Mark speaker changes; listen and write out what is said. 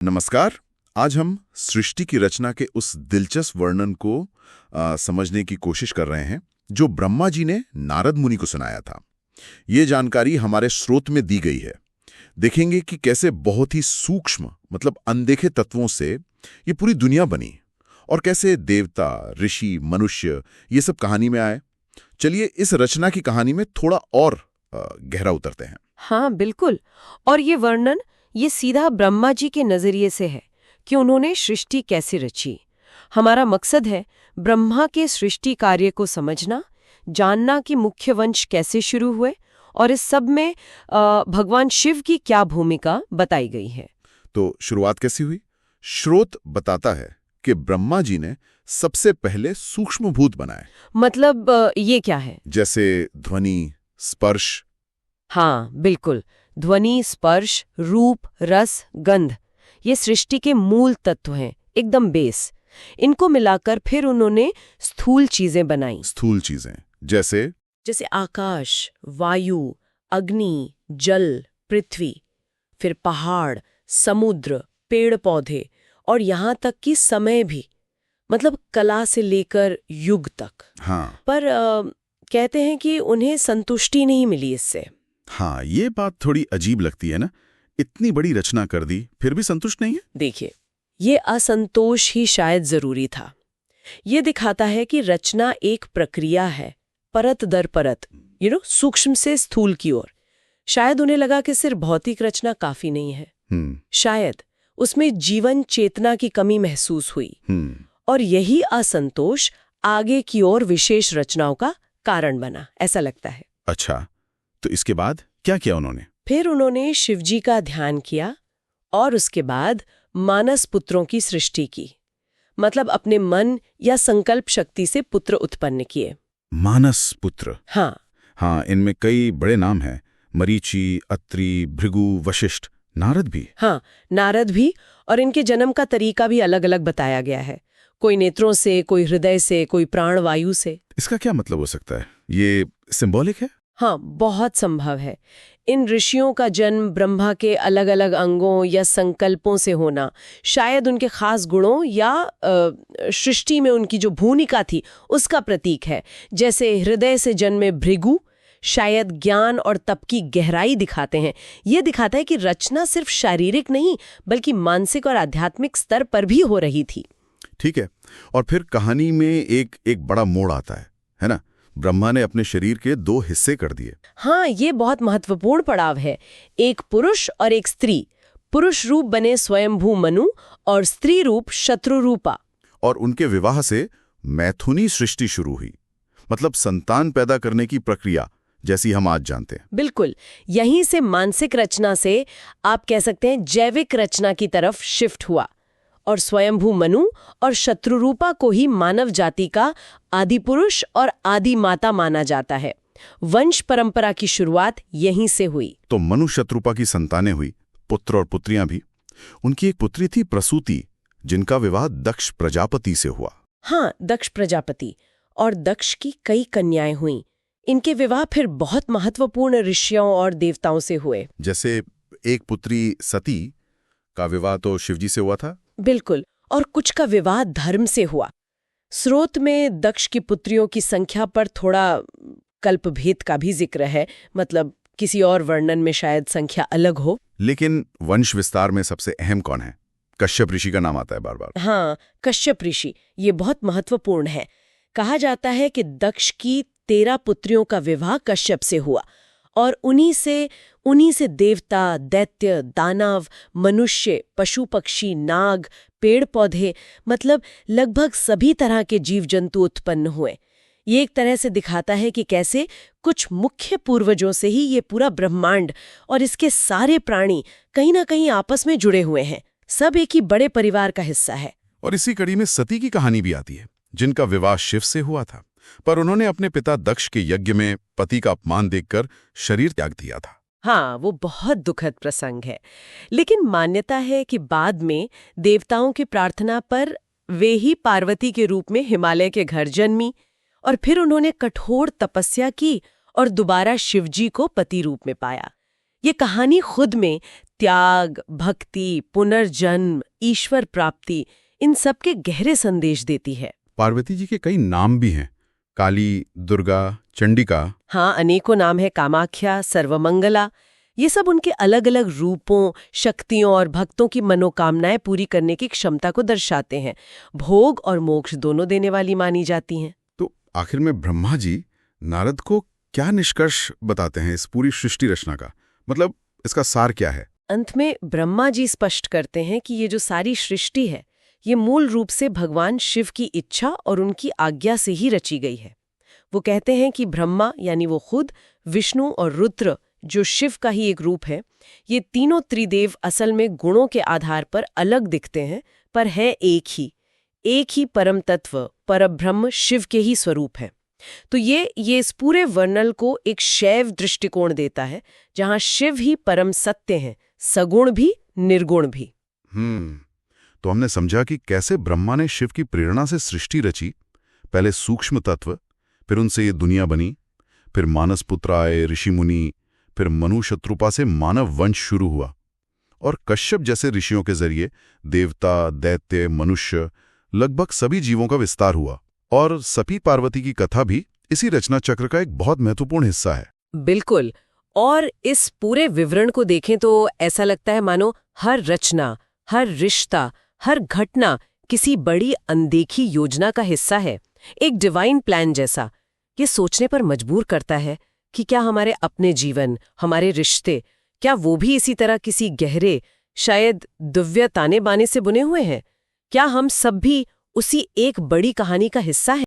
Speaker 1: नमस्कार। आज हम सृष्टि की रचना के उस दिलचस्प वर्णन को समझने की कोशिश कर रहे हैं जो ब्रह्मा जी ने नारद मुनि को सुनाया था। ये जानकारी हमारे स्रोत में दी गई है। देखेंगे कि कैसे बहुत ही सूक्ष्म मतलब अनदेखे तत्वों से ये पूरी दुनिया बनी और कैसे देवता, ऋषि, मनुष्य ये सब कहानी में आए। चलिए इस रचना की कहानी में थोड़ा और गहरा उतरते हैं।
Speaker 2: हाँ बिल्कुल। और ये वर्णन ये सीधा ब्रह्मा जी के नजरिए से है कि उन्होंने सृष्टि कैसे रची। हमारा मकसद है ब्रह्मा के सृष्टि कार्य को समझना, जानना कि मुख्य वंश कैसे शुरू हुए और इस सब में भगवान शिव की क्या भूमिका बताई गई है।
Speaker 1: तो शुरुआत कैसी हुई? स्रोत बताता है कि ब्रह्मा जी ने सबसे पहले सूक्ष्म भूत बनाए।
Speaker 2: मतलब ये क्या है?
Speaker 1: जैसे ध्वनि, स्पर्श।
Speaker 2: हाँ बिल्कुल। ध्वनि, स्पर्श, रूप, रस, गंध ये सृष्टि के मूल तत्व हैं, एकदम बेस। इनको मिलाकर फिर उन्होंने स्थूल चीजें बनाई।
Speaker 1: स्थूल चीजें जैसे
Speaker 2: आकाश, वायु, अग्नि, जल, पृथ्वी, फिर पहाड़, समुद्र, पेड़ पौधे और यहाँ तक कि समय भी, मतलब कला से लेकर युग तक।
Speaker 1: हाँ।
Speaker 2: पर कहते हैं कि उन्हें संतुष्टि नहीं मिली इससे।
Speaker 1: हाँ, ये बात थोड़ी अजीब लगती है ना। इतनी बड़ी रचना कर दी फिर भी संतुष्ट नहीं है।
Speaker 2: देखिए, ये असंतोष ही शायद जरूरी था। ये दिखाता है कि रचना एक प्रक्रिया है, परत दर परत, सूक्ष्म से स्थूल की ओर। शायद उन्हें लगा कि सिर्फ भौतिक रचना काफी नहीं है। शायद उसमें जीवन चेतना की कमी महसूस हुई। और यही असंतोष आगे की ओर विशेष रचनाओं का कारण बना, ऐसा लगता है।
Speaker 1: अच्छा, तो इसके बाद क्या किया उन्होंने?
Speaker 2: फिर उन्होंने शिवजी का ध्यान किया और उसके बाद मानस पुत्रों की सृष्टि की। मतलब अपने मन या संकल्प शक्ति से पुत्र उत्पन्न किए।
Speaker 1: मानस पुत्र।
Speaker 2: हाँ,
Speaker 1: इनमें कई बड़े नाम हैं। मरीचि, अत्रि, भृगु, वशिष्ठ, नारद भी।
Speaker 2: हाँ, नारद भी। और इनके जन्म का तरीका भी अलग अलग बताया गया है। कोई नेत्रों से, कोई हृदय से, कोई प्राणवायु से।
Speaker 1: इसका क्या मतलब हो सकता है? ये सिंबॉलिक है?
Speaker 2: हाँ, बहुत संभव है। इन ऋषियों का जन्म ब्रह्मा के अलग अलग अंगों या संकल्पों से होना, शायद उनके खास गुणों या सृष्टि में उनकी जो भूमिका थी उसका प्रतीक है। जैसे हृदय से जन्मे भृगु शायद ज्ञान और तप की गहराई दिखाते हैं। ये दिखाता है कि रचना सिर्फ शारीरिक नहीं बल्कि मानसिक और आध्यात्मिक स्तर पर भी हो रही थी।
Speaker 1: ठीक है। और फिर कहानी में एक बड़ा मोड़ आता है ना? ब्रह्मा ने अपने शरीर के 2 हिस्से कर दिए।
Speaker 2: हाँ, ये बहुत महत्वपूर्ण पड़ाव है। एक पुरुष और एक स्त्री। पुरुष रूप बने स्वयंभू मनु और स्त्री रूप शत्रुरूपा।
Speaker 1: और उनके विवाह से मैथुनी सृष्टि शुरू हुई, मतलब संतान पैदा करने की प्रक्रिया जैसी हम आज जानते हैं।
Speaker 2: बिल्कुल। यहीं से मानसिक रचना से आप कह सकते हैं जैविक रचना की तरफ शिफ्ट हुआ और स्वयंभू मनु और शत्रुरूपा को ही मानव जाति का आदि पुरुष और आदि माता माना जाता है। वंश परंपरा की शुरुआत यहीं से हुई।
Speaker 1: तो मनु शत्रुपा की संतानें हुई, पुत्र और पुत्रियां भी। उनकी एक पुत्री थी प्रसूति, जिनका विवाह दक्ष प्रजापति से हुआ।
Speaker 2: हाँ, दक्ष प्रजापति। और दक्ष की कई कन्याएं हुईं। इनके विवाह फिर बहुत महत्वपूर्ण ऋषियों और देवताओं से हुए।
Speaker 1: जैसे एक पुत्री सती का विवाह तो शिवजी से हुआ था।
Speaker 2: बिल्कुल। और कुछ का विवाह धर्म से हुआ। स्रोत में दक्ष की पुत्रियों की संख्या पर थोड़ा कल्पभेद का भी जिक्र है, मतलब किसी और वर्णन में शायद संख्या अलग हो।
Speaker 1: लेकिन वंश विस्तार में सबसे अहम कौन है? कश्यप ऋषि का नाम आता है बार बार।
Speaker 2: हाँ, कश्यप ऋषि, ये बहुत महत्वपूर्ण है। कहा जाता है कि दक्ष की 13 पुत्रियों का विवाह कश्यप से हुआ और उन्हीं से देवता, दैत्य, दानव, मनुष्य, पशु पक्षी, नाग, पेड़ पौधे, मतलब लगभग सभी तरह के जीव जंतु उत्पन्न हुए। ये एक तरह से दिखाता है कि कैसे कुछ मुख्य पूर्वजों से ही ये पूरा ब्रह्मांड और इसके सारे प्राणी कहीं ना कहीं आपस में जुड़े हुए हैं। सब एक ही बड़े परिवार का हिस्सा है।
Speaker 1: और इसी कड़ी में सती की कहानी भी आती है, जिनका विवाह शिव से हुआ था, पर उन्होंने अपने पिता दक्ष के यज्ञ में पति का अपमान देखकर शरीर त्याग दिया था।
Speaker 2: हाँ, वो बहुत दुखद प्रसंग है। लेकिन मान्यता है कि बाद में देवताओं की प्रार्थना पर वे ही पार्वती के रूप में हिमालय के घर जन्मी और फिर उन्होंने कठोर तपस्या की और दोबारा शिवजी को पति रूप में पाया। ये कहानी खुद में त्याग, भक्ति, पुनर्जन्म, ईश्वर प्राप्ति, इन सब के गहरे संदेश देती है।
Speaker 3: पार्वती जी के कई नाम भी हैं, काली, दुर्गा, चंडिका।
Speaker 2: हाँ, अनेकों नाम है, कामाख्या, सर्वमंगला। ये सब उनके अलग अलग रूपों, शक्तियों और भक्तों की मनोकामनाएं पूरी करने की क्षमता को दर्शाते हैं। भोग और मोक्ष दोनों देने वाली मानी जाती हैं।
Speaker 3: तो आखिर में ब्रह्मा जी नारद को क्या निष्कर्ष बताते हैं इस पूरी सृष्टि रचना का? मतलब इसका सार क्या है?
Speaker 2: अंत में ब्रह्मा जी स्पष्ट करते हैं कि ये जो सारी सृष्टि है, ये मूल रूप से भगवान शिव की इच्छा और उनकी आज्ञा से ही रची गई है। वो कहते हैं कि ब्रह्मा यानी वो खुद, विष्णु और रुद्र जो शिव का ही एक रूप है, ये तीनों त्रिदेव असल में गुणों के आधार पर अलग दिखते हैं, पर है एक ही परम तत्व, परब्रह्म शिव के ही स्वरूप है। तो ये इस पूरे वर्णन को एक शैव दृष्टिकोण देता है, जहां शिव ही परम सत्य हैं, सगुण भी निर्गुण भी।
Speaker 3: तो हमने समझा कि कैसे ब्रह्मा ने शिव की प्रेरणा से सृष्टि रची, पहले सूक्ष्म तत्व, फिर उनसे ये दुनिया बनी, फिर मानस पुत्र आए, ऋषि मुनि, फिर मनु शत्रुपा से मानव वंश शुरू हुआ, और कश्यप जैसे ऋषियों के जरिए देवता, दैत्य, मनुष्य, लगभग सभी जीवों का विस्तार हुआ। और सती पार्वती की कथा भी इसी रचना चक्र का एक बहुत महत्वपूर्ण हिस्सा है।
Speaker 2: बिल्कुल। और इस पूरे विवरण को देखें तो ऐसा लगता है मानो हर रचना, हर रिश्ता, हर घटना किसी बड़ी अनदेखी योजना का हिस्सा है, एक डिवाइन प्लान जैसा। ये सोचने पर मजबूर करता है कि क्या हमारे अपने जीवन, हमारे रिश्ते, क्या वो भी इसी तरह किसी गहरे, शायद दिव्य ताने बाने से बुने हुए हैं? क्या हम सब भी उसी एक बड़ी कहानी का हिस्सा हैं?